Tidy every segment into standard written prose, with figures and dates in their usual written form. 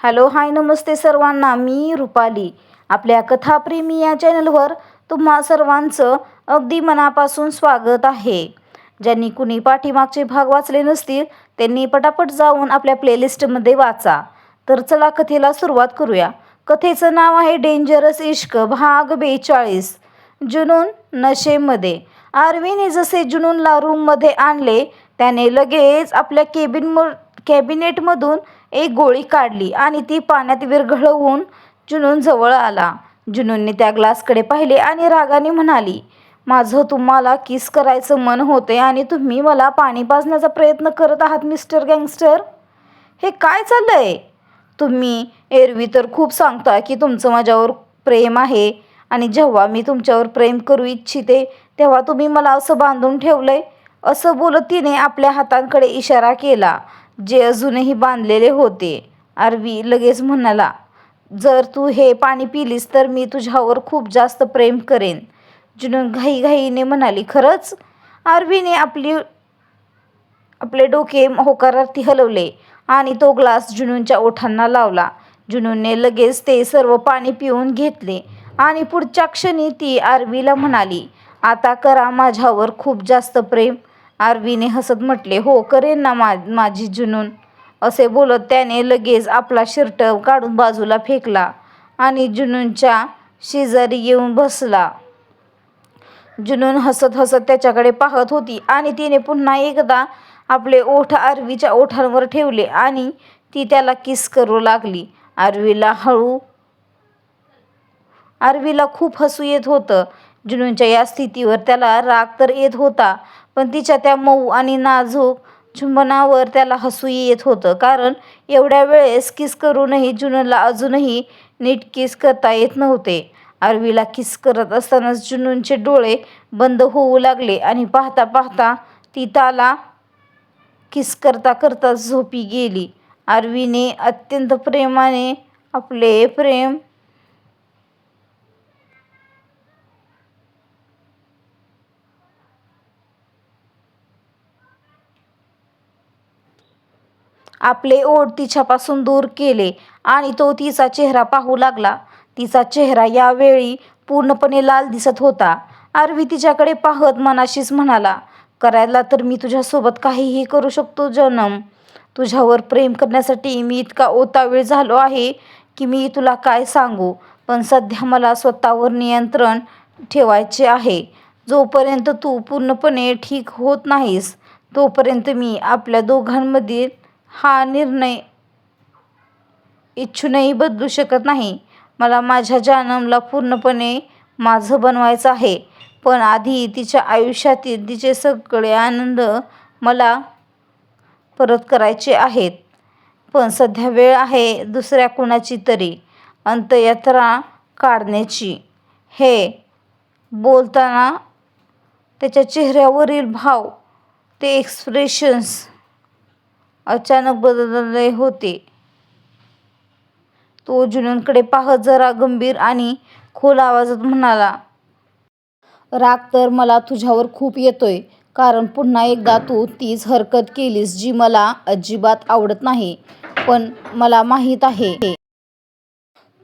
Hello hi नमस्ते सर्वांना, मी रुपाली आपल्या कथाप्रेमी या चॅनलवर तुम्हा सर्वांचं अगदी मनापासून स्वागत आहे. ज्यांनी कुणी पाठीमागचे भाग वाचले नसतील त्यांनी पटापट जाऊन आपल्या प्लेलिस्टमध्ये वाचा. तर चला कथेला सुरुवात करूया. कथेचं नाव आहे डेंजरस इश्क भाग 42. जुनून नशेमध्ये. आरवीने जसे जुनूनला रूममध्ये आणले त्याने लगेच आपल्या कॅबिनेटमधून एक गोळी काढली आणि ती पाण्यात विरघळवून जुनून जवळ आला. जुनूनने त्या ग्लासकडे पाहिले आणि रागाने म्हणाली, माझं तुम्हाला किस करायचं मन होते आणि तुम्ही मला पाणी पाजण्याचा प्रयत्न करत आहात मिस्टर गँगस्टर. हे काय चाललंय? तुम्ही एरवी तर खूप सांगता की तुमचं माझ्यावर प्रेम आहे आणि जेव्हा मी तुमच्यावर प्रेम करू इच्छिते तेव्हा तुम्ही मला असं बांधून ठेवलंय. असं बोलत तिने आपल्या हातांकडे इशारा केला जे अजूनही बांधलेले होते. आरवी लगेच म्हणाला, जर तू हे पाणी पिलीस तर मी तुझ्यावर खूप जास्त प्रेम करेन. जुनून घाईघाईने म्हणाली, खरंच? आरवीने आपले डोके होकारार्थी हलवले आणि तो ग्लास जुनूनच्या ओठांना लावला. जुनूनने लगेच ते सर्व पाणी पिऊन घेतले आणि पुढच्या क्षणी ती आरवीला म्हणाली, आता करा माझ्यावर खूप जास्त प्रेम. आरवीने हसत म्हटले, हो करेन ना माझी जुनून. असे बोलत त्याने लगेच आपला शर्ट काढून बाजूला फेकला आणि जुनूनच्या शेजारी येऊन बसला. जुनून हसत हसत त्याच्याकडे पाहत होती आणि तिने पुन्हा एकदा आपले ओठ आरवीच्या ओठांवर ठेवले आणि ती त्याला किस करू लागली. आरवीला खूप हसू येत होतं. जुनूनच्या या स्थितीवर त्याला राग तर येत होता, पण तिच्या त्या मऊ आणि नाजूक चुंबनावर त्याला हसू येत होतं, कारण एवढ्या वेळेस किस करूनही जुनूनला अजूनही नीट किस करता येत नव्हते. आरवीला किस करत असतानाच जुनूनचे डोळे बंद होऊ लागले आणि पाहता पाहता ती त्याला किस करता करता झोपी गेली. आरवीने अत्यंत प्रेमाने आपले प्रेम आपले ओठ तिच्यापासून दूर केले आणि तो तिचा चेहरा पाहू लागला. तिचा चेहरा यावेळी पूर्णपणे लाल दिसत होता. आरवी तिच्याकडे पाहत मनाशीच म्हणाला, करायला तर मी तुझ्यासोबत काहीही करू शकतो जनम. तुझ्यावर प्रेम करण्यासाठी मी इतका ओतावीळ झालो आहे की मी तुला काय सांगू. पण सध्या मला स्वतःवर नियंत्रण ठेवायचे आहे. जोपर्यंत तू पूर्णपणे ठीक होत नाहीस तोपर्यंत मी आपल्या दोघांमधील हा निर्णय इच्छूनही बदलू शकत नाही. मला माझ्या जानमला पूर्णपणे माझं बनवायचं आहे, पण आधी तिच्या आयुष्यातील तिचे सगळे आनंद मला परत करायचे आहेत. पण सध्या वेळ आहे दुसऱ्या कुणाची तरी अंत्ययात्रा काढण्याची. हे बोलताना त्याच्या चेहऱ्यावरील भाव, ते एक्सप्रेशन्स अचानक बदलले होते. तो जुनूनकडे पाहत जरा गंभीर आणि खोल आवाजात म्हणाला, राग तर मला तुझ्यावर खूप येतोय, कारण पुन्हा एकदा तू तीच हरकत केलीस जी मला अजिबात आवडत नाही. पण मला माहीत आहे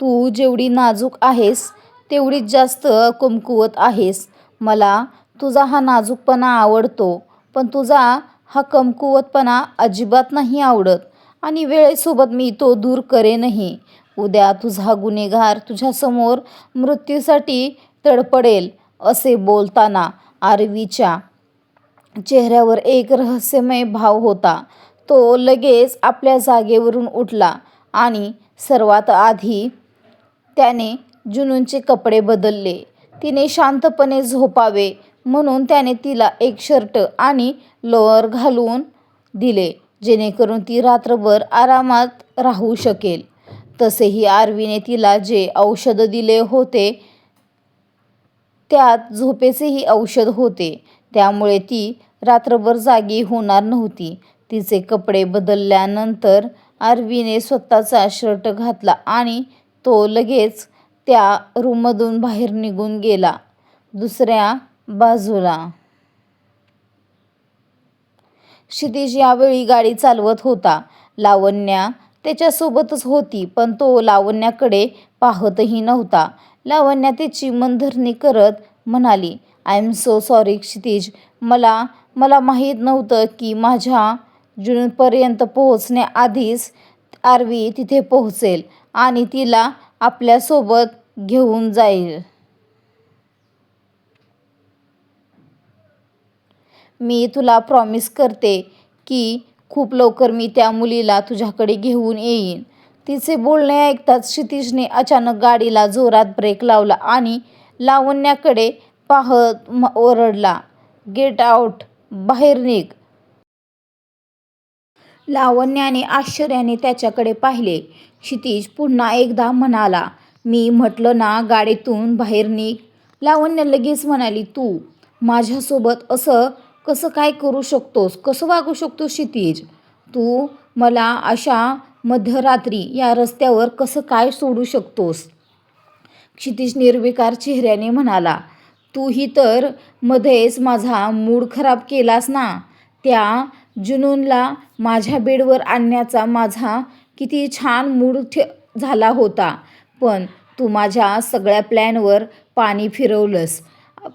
तू जेवढी नाजूक आहेस तेवढीच जास्त कमकुवत आहेस. मला तुझा हा नाजूकपणा आवडतो, पण तुझा हा कमकुवतपणा अजिबात नाही आवडत आणि वेळेसोबत मी तो दूर करेनही. उद्या तुझा गुन्हेगार तुझ्यासमोर मृत्यूसाठी तडपडेल. असे बोलताना आरवीच्या चेहऱ्यावर एक रहस्यमय भाव होता. तो लगेच आपल्या जागेवरून उठला आणि सर्वात आधी त्याने जुनूनचे कपडे बदलले. तिने शांतपणे झोपावे म्हणून त्याने तिला एक शर्ट आणि लोअर घालून दिले जेणेकरून ती रात्रभर आरामात राहू शकेल. तसेही आरवीने तिला जे औषध दिले होते त्यात झोपेचेही औषध होते, त्यामुळे ती रात्रभर जागी होणार नव्हती. तिचे कपडे बदलल्यानंतर आरवीने स्वतःचा शर्ट घातला आणि तो लगेच त्या रूममधून बाहेर निघून गेला. दुसऱ्या बाजूला क्षितिज यावेळी गाडी चालवत होता. लावण्या त्याच्यासोबतच होती, पण तो लावण्याकडे पाहतही नव्हता. लावण्या त्याची मनधरणी करत म्हणाली, आय एम सो सॉरी क्षितिज. मला मला माहीत नव्हतं की माझ्या जुनूनपर्यंत पोहोचण्याआधीच आरवी तिथे पोहोचेल आणि तिला आपल्यासोबत घेऊन जाईल. मी तुला प्रॉमिस करते की खूप लवकर मी त्या मुलीला तुझ्याकडे घेऊन येईन. तिचे बोलणे ऐकताच क्षितिजने अचानक गाडीला जोरात ब्रेक लावला आणि लावण्याकडे पाहत ओरडला, गेट आउट, बाहेर निघ. लावण्याने आश्चर्याने त्याच्याकडे पाहिले. क्षितिज पुन्हा एकदा म्हणाला, मी म्हटलं ना गाडीतून बाहेर निघ. लावण्य लगेच म्हणाली, तू माझ्यासोबत असं कसं काय करू शकतोस, कसं वागू शकतोस क्षितिज? तू मला अशा मध्यरात्री या रस्त्यावर कसं काय सोडू शकतोस? क्षितिज निर्विकार चेहऱ्याने म्हणाला, तूही तर मध्येच माझा मूड खराब केलास ना. त्या जुनूनला माझ्या बेडवर आणण्याचा माझा किती छान मूड झाला होता, पण तू माझ्या सगळ्या प्लॅनवर पाणी फिरवलंस.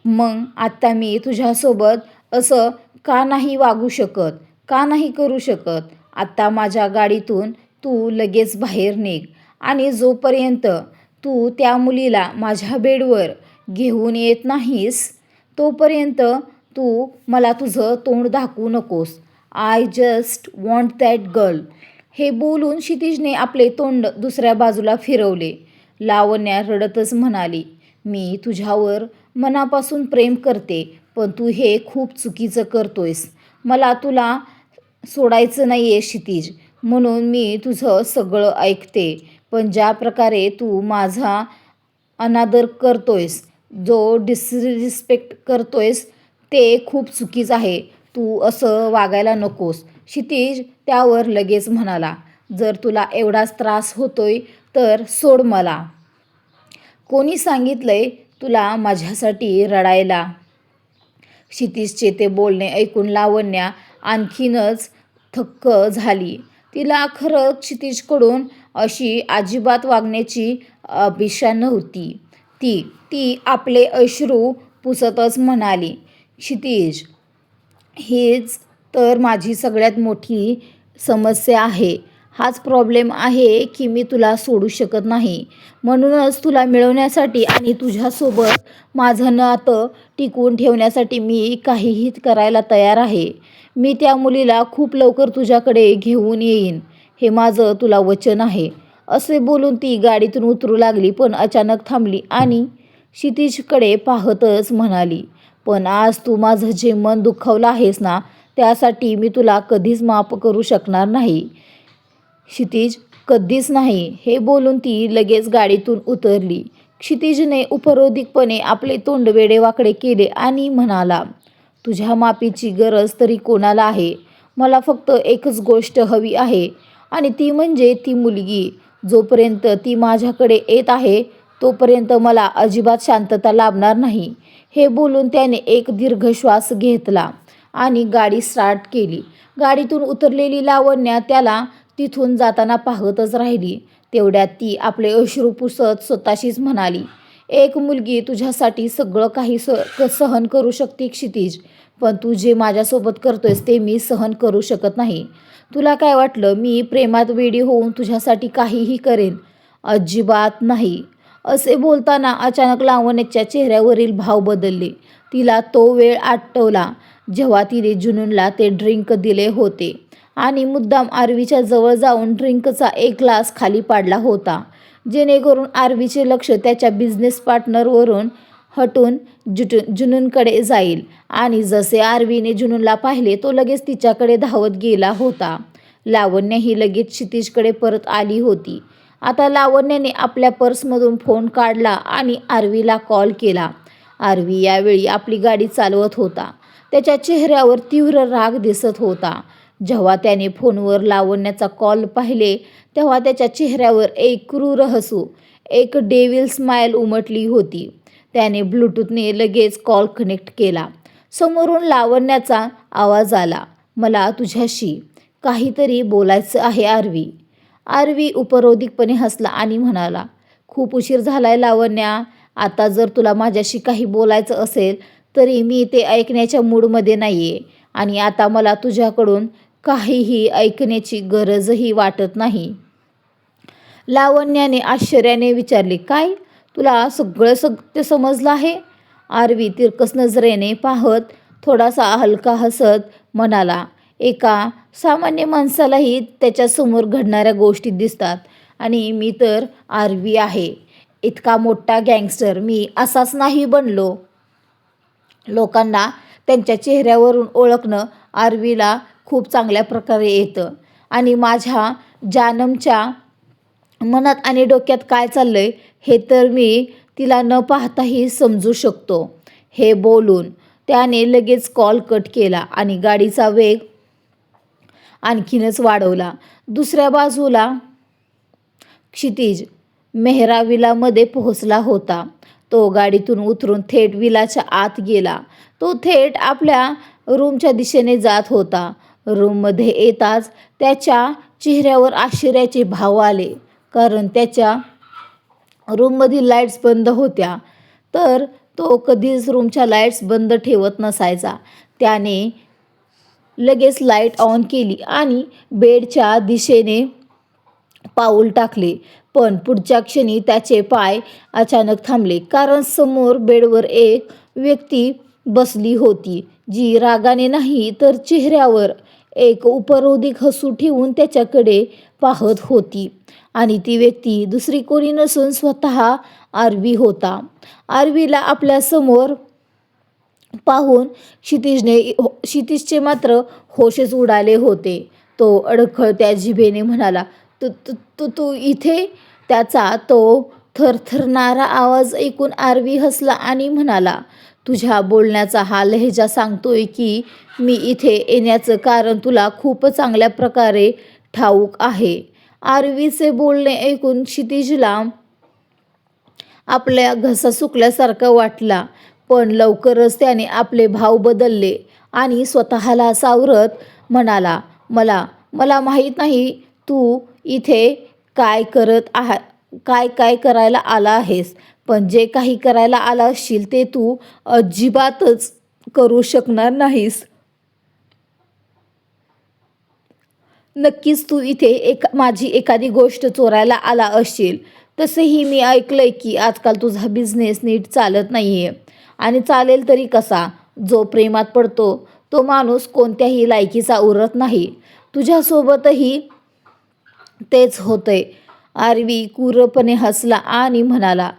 मग आत्ता मी तुझ्यासोबत असं का नाही वागू शकत, का नाही करू शकत? आत्ता माझ्या गाडीतून तू लगेच बाहेर निघ आणि जोपर्यंत तू त्या मुलीला माझ्या बेडवर घेऊन येत नाहीस तोपर्यंत तू मला तुझं तोंड दाखवू नकोस. I just want that girl. हे बोलून क्षितिजने आपले तोंड दुसऱ्या बाजूला फिरवले. लावण्या रडतच म्हणाली, मी तुझ्यावर मनापासून प्रेम करते, पण तू हे खूप चुकीचं करतोयस. मला तुला सोडायचं नाही आहे क्षितिज, म्हणून मी तुझं सगळं ऐकते, पण ज्या प्रकारे तू माझा अनादर करतोयस, जो डिसरिस्पेक्ट करतोयस ते खूप चुकीचं आहे. तू असं वागायला नकोस. क्षितिज त्यावर लगेच म्हणाला, जर तुला एवढाच त्रास होतोय तर सोड मला. कोणी सांगितलंय तुला माझ्यासाठी रडायला? क्षितिजचे ते बोलणे ऐकून लावण्या आणखीनच थक्क झाली. तिला खरं क्षितिजकडून अशी अजिबात वागण्याची अपेक्षा नव्हती. ती आपले अश्रू पुसतच म्हणाली, क्षितिज, हीच तर माझी सगळ्यात मोठी समस्या आहे. हाच प्रॉब्लेम आहे की मी तुला सोडू शकत नाही. म्हणूनच तुला मिळवण्यासाठी आणि तुझ्यासोबत माझं नातं टिकवून ठेवण्यासाठी मी काहीही करायला तयार आहे. मी त्या मुलीला खूप लवकर तुझ्याकडे घेऊन येईन, हे माझं तुला वचन आहे. असे बोलून ती गाडीतून उतरू लागली, पण अचानक थांबली आणि क्षितिजकडे पाहतच म्हणाली, पण आज तू माझं जे मन दुखावलं आहेस ना, त्यासाठी मी तुला कधीच माफ करू शकणार नाही क्षितिज, कधीच नाही. हे बोलून ती लगेच गाडीतून उतरली. क्षितिजने उपरोधिकपणे आपले तोंड वेडेवाकडे केले आणि म्हणाला, तुझ्या माफीची गरज तरी कोणाला आहे? मला फक्त एकच गोष्ट हवी आहे आणि ती म्हणजे ती मुलगी. जोपर्यंत ती माझ्याकडे येत आहे तोपर्यंत मला अजिबात शांतता लाभणार नाही. हे बोलून त्याने एक दीर्घ श्वास घेतला आणि गाडी स्टार्ट केली. गाडीतून उतरलेली लावण्या त्याला तिथून जाताना पाहतच राहिली. तेवढ्यात ती आपले अश्रू पुसत स्वतःशीच म्हणाली, एक मुलगी तुझ्यासाठी सगळं काही सहन करू शकते क्षितिज, पण तू जे माझ्यासोबत करतोयस ते मी सहन करू शकत नाही. तुला काय वाटलं मी प्रेमात वेडी होऊन तुझ्यासाठी काहीही करेन? अजिबात नाही. असे बोलताना अचानक लावण्याच्या चेहऱ्यावरील भाव बदलले. तिला तो वेळ आठवला जेव्हा तिने जुनूनला ते ड्रिंक दिले होते आणि मुद्दाम आरवीच्या जवळ जाऊन ड्रिंकचा एक ग्लास खाली पाडला होता, जेणेकरून आरवीचे लक्ष त्याच्या बिझनेस पार्टनरवरून हटून जुनूनकडे जाईल. आणि जसे आरवीने जुनूनला पाहिले तो लगेच तिच्याकडे धावत गेला होता. लावण्य ही लगेच क्षितिजकडे परत आली होती. आता लावण्याने आपल्या पर्समधून फोन काढला आणि आरवीला कॉल केला. आरवी यावेळी आपली गाडी चालवत होता. त्याच्या चेहऱ्यावर तीव्र राग दिसत होता. जेव्हा त्याने फोनवर लावण्याचा कॉल पाहिले तेव्हा त्याच्या चेहऱ्यावर एक क्रूर हसू, एक डेव्हिल स्माईल उमटली होती. त्याने ब्लूटूथने लगेच कॉल कनेक्ट केला. समोरून लावण्याचा आवाज आला, मला तुझ्याशी काहीतरी बोलायचं आहे आरवी. आरवी उपरोधिकपणे हसला आणि म्हणाला, खूप उशीर झालाय लावण्या. आता जर तुला माझ्याशी काही बोलायचं असेल तरी मी ते ऐकण्याच्या मूडमध्ये नाही आहे आणि आता मला तुझ्याकडून काहीही ऐकण्याची गरजही वाटत नाही. लावण्याने आश्चर्याने विचारले, काय? तुला सगळं सत्य समजलं आहे? आरवी तिरकस नजरेने पाहत थोडासा हलका हसत म्हणाला, एका सामान्य माणसालाही त्याच्यासमोर घडणाऱ्या गोष्टी दिसतात आणि मी तर आरवी आहे. इतका मोठा गँगस्टर मी असाच नाही बनलो. लोकांना त्यांच्या चेहऱ्यावरून ओळखणं आरवीला खूप चांगल्या प्रकारे येतं आणि माझ्या जानमच्या मनात आणि डोक्यात काय चाललंय हे तर मी तिला न पाहताही समजू शकतो. हे बोलून त्याने लगेच कॉल कट केला आणि गाडीचा वेग आणखीनच वाढवला. दुसऱ्या बाजूला क्षितिज मेहरा विलामध्ये पोहोचला होता. तो गाडीतून उतरून थेट विलाच्या आत गेला. तो थेट आपल्या रूमच्या दिशेने जात होता. रूममध्ये येताच त्याच्या चेहऱ्यावर आश्चर्याचे भाव आले, कारण त्याच्या रूममधील लाईट्स बंद होत्या. तर तो कधीच रूमच्या लाईट्स बंद ठेवत नसायचा. त्याने लगेच लाईट ऑन केली आणि बेडच्या दिशेने पाऊल टाकले. पण पुढच्या क्षणी त्याचे पाय अचानक थांबले, कारण समोर बेडवर एक व्यक्ती बसली होती, जी रागाने नाही तर चेहऱ्यावर एक उपरोधिक हसू ठेवून त्याच्याकडे पाहत होती. आणि ती व्यक्ती दुसरी कोणी नसून स्वतः आरवी होता. आरवीला आपल्यासमोर पाहून क्षितिजचे मात्र होशच उडाले होते. तो अडखळत्या जिभेने म्हणाला, तू तू तू तू इथे? त्याचा तो थरथरणारा आवाज ऐकून आरवी हसला आणि म्हणाला, तुझ्या बोलण्याचा हा लहेजा सांगतोय की मी इथे येण्याचं कारण तुला खूप चांगल्या प्रकारे ठाऊक आहे. आरवीचे बोलणे ऐकून क्षितिजला आपल्या घसा सुकल्यासारखा वाटला, पण लवकरच त्याने आपले भाव बदलले आणि स्वतःला सावरत म्हणाला, मला माहीत नाही तू इथे काय करायला आला आहेस, पण जे काही करायला आला असशील ते तू अजिबातच करू शकणार नाहीस. नक्कीच तू इथे माझी एखादी गोष्ट चोरायला आला असशील. तसेही मी ऐकलंय की आजकाल तुझा बिझनेस नीट चालत नाही आहे. आणि चालेल तरी कसा? जो प्रेमात पडतो तो माणूस कोणत्याही लायकीचा उरत नाही. तुझ्यासोबतही तेच होतंय. आरवी क्रूरपणे हसला आणि म्हणाला,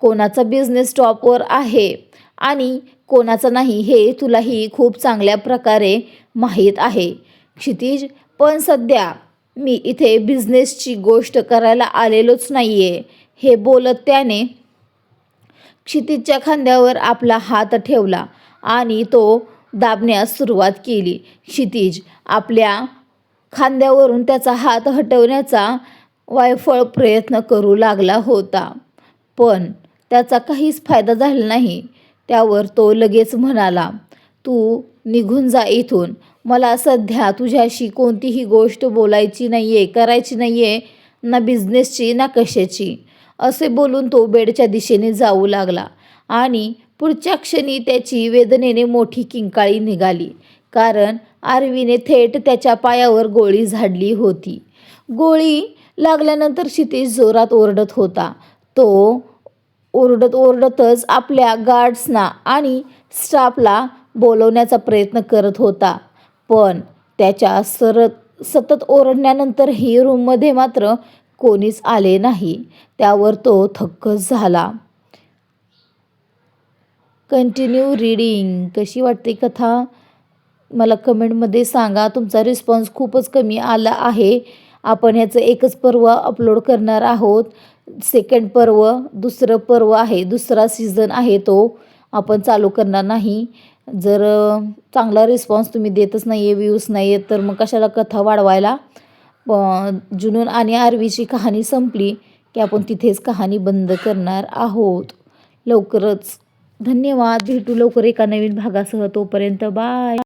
कोणाचा बिझनेस टॉपवर आहे आणि कोणाचा नाही हे तुलाही खूप चांगल्या प्रकारे माहीत आहे क्षितिज. पण सध्या मी इथे बिझनेसची गोष्ट करायला आलेलोच नाही आहे. हे बोलत त्याने क्षितिजच्या खांद्यावर आपला हात ठेवला आणि तो दाबण्यास सुरुवात केली. क्षितिज आपल्या खांद्यावरून त्याचा हात हटवण्याचा वायफळ प्रयत्न करू लागला होता, पण त्याचा काहीच फायदा झाला नाही. त्यावर तो लगेच म्हणाला, तू निघून जा इथून. मला सध्या तुझ्याशी कोणतीही गोष्ट बोलायची नाही आहे, करायची नाही आहे, ना बिझनेसची ना कशाची. असे बोलून तो बेडच्या दिशेने जाऊ लागला आणि पुढच्या क्षणी त्याची वेदनेने मोठी किंकाळी निघाली, कारण आरवीने थेट त्याच्या पायावर गोळी झाडली होती. गोळी लागल्यानंतर क्षितिज जोरात ओरडत होता. तो ओरडतच आपल्या गार्ड्सना आणि स्टाफला बोलवण्याचा प्रयत्न करत होता, पण त्याच्या सतत ओरडण्यानंतरही रूममध्ये मात्र कोणीच आले नाही. त्यावर तो थक्कच झाला. Continue reading. कशी वाटते कथा मला कमेंटमध्ये सांगा. तुमचा रिस्पॉन्स खूपच कमी आला आहे. आपण ह्याचं एकच पर्व अपलोड करणार आहोत. सेकंड पर्व, दुसरं पर्व आहे, दुसरा सीझन आहे, तो आपण चालू करणार नाही. जर चांगला रिस्पॉन्स तुम्ही देतच नाही आहे, व्ह्यूज नाही आहेत, तर मग कशाला कथा वाढवायला. जुनून आणि आरवीची कहाणी संपली की आपण तिथेच कहाणी बंद करणार आहोत लवकरच. धन्यवाद. भेटू लवकर एका नवीन भागासह. तोपर्यंत बाय.